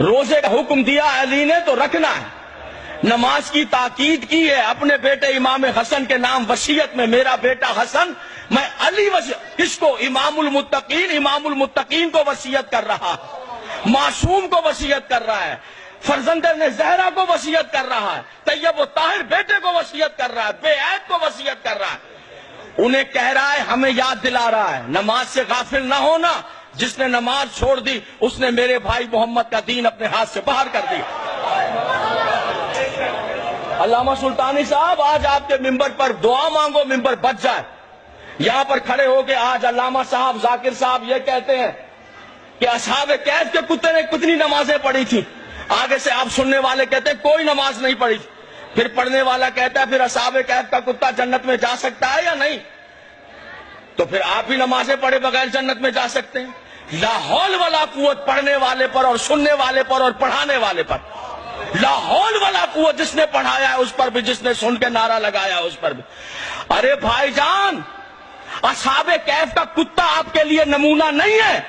روزے کا حکم دیا علی نے تو رکھنا ہے، نماز کی تاکید کی ہے، اپنے بیٹے امام حسن کے نام وصیت میں میرا بیٹا حسن میں علی کس کو؟ امام المتقین کو وصیت کر رہا ہے، معصوم کو وصیت کر رہا ہے، فرزند زہرا کو وصیت کر رہا ہے، طیب و طاہر بیٹے کو وصیت کر رہا ہے، بے عیب کو وصیت کر رہا ہے، انہیں کہہ رہا ہے، ہمیں یاد دلا رہا ہے نماز سے غافل نہ ہونا، جس نے نماز چھوڑ دی اس نے میرے بھائی محمد کا دین اپنے ہاتھ سے باہر کر دیا۔ علامہ سلطانی صاحب آج آپ کے ممبر پر دعا مانگو ممبر بچ جائے، یہاں پر کھڑے ہو کے آج علامہ صاحب ذاکر صاحب یہ کہتے ہیں کہ اصحاب کہف کے کتے نے کتنی نمازیں پڑھی تھی، آگے سے آپ سننے والے کہتے ہیں کوئی نماز نہیں پڑھی تھی، پھر پڑھنے والا کہتا ہے پھر اصحاب کہف کا کتا جنت میں جا سکتا ہے یا نہیں؟ تو پھر آپ ہی نمازیں پڑھے بغیر جنت میں جا سکتے ہیں؟ لا حول ولا قوت پڑھنے والے پر اور سننے والے پر اور پڑھانے والے پر، لا حول ولا قوت جس نے پڑھایا ہے اس پر بھی، جس نے سن کے نعرہ لگایا اس پر بھی۔ ارے بھائی جان، اصحاب کہف کا کتا آپ کے لیے نمونہ نہیں ہے؟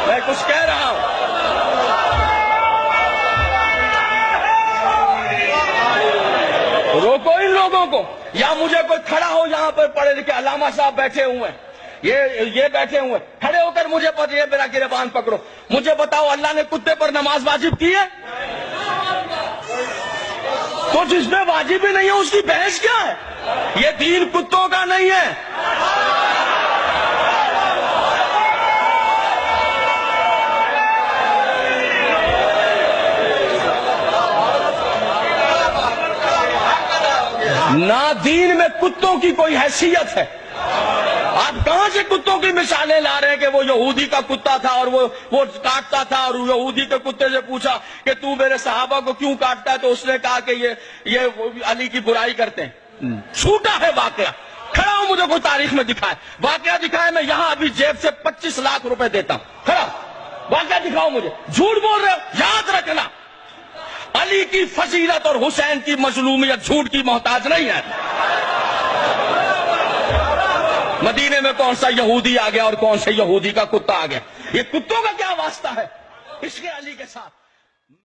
میں کچھ کہہ رہا ہوں۔ روکو ان لوگوں کو، یا مجھے کوئی کھڑا ہو یہاں پر پڑھے لکھے علامہ صاحب بیٹھے ہوئے ہیں، یہ بیٹھے ہوئے، کھڑے ہو کر مجھے یہ میرا گریبان پکڑو، مجھے بتاؤ اللہ نے کتے پر نماز واجب کی ہے؟ تو جس میں واجب ہی نہیں ہے اس کی بحث کیا ہے؟ یہ دین کتوں کا نہیں ہے۔ نہ دین میں کتوں کی کوئی حیثیت ہے۔ آپ کہاں سے کتوں کی مثالیں لا رہے ہیں کہ وہ یہودی کا کتا تھا اور وہ کاٹتا تھا، اور یہودی کے کتے سے پوچھا کہ تو میرے صحابہ کو کیوں کاٹتا ہے تو اس نے کہا کہ یہ علی کی برائی کرتے ہیں۔ چھوٹا ہے واقعہ، کھڑا ہوں مجھے کوئی تاریخ میں دکھائے، واقعہ دکھائے، میں یہاں ابھی جیب سے 25 لاکھ روپے دیتا ہوں، کھڑا واقعہ دکھاؤ مجھے۔ جھوٹ بول رہے ہو، یاد رکھنا علی کی فضیلت اور حسین کی مظلومیت جھوٹ کی محتاج نہیں ہے۔ مدینے میں کون سا یہودی آ گیا اور کون سے یہودی کا کتا آ گیا؟ یہ کتوں کا کیا واسطہ ہے اس کے علی کے ساتھ؟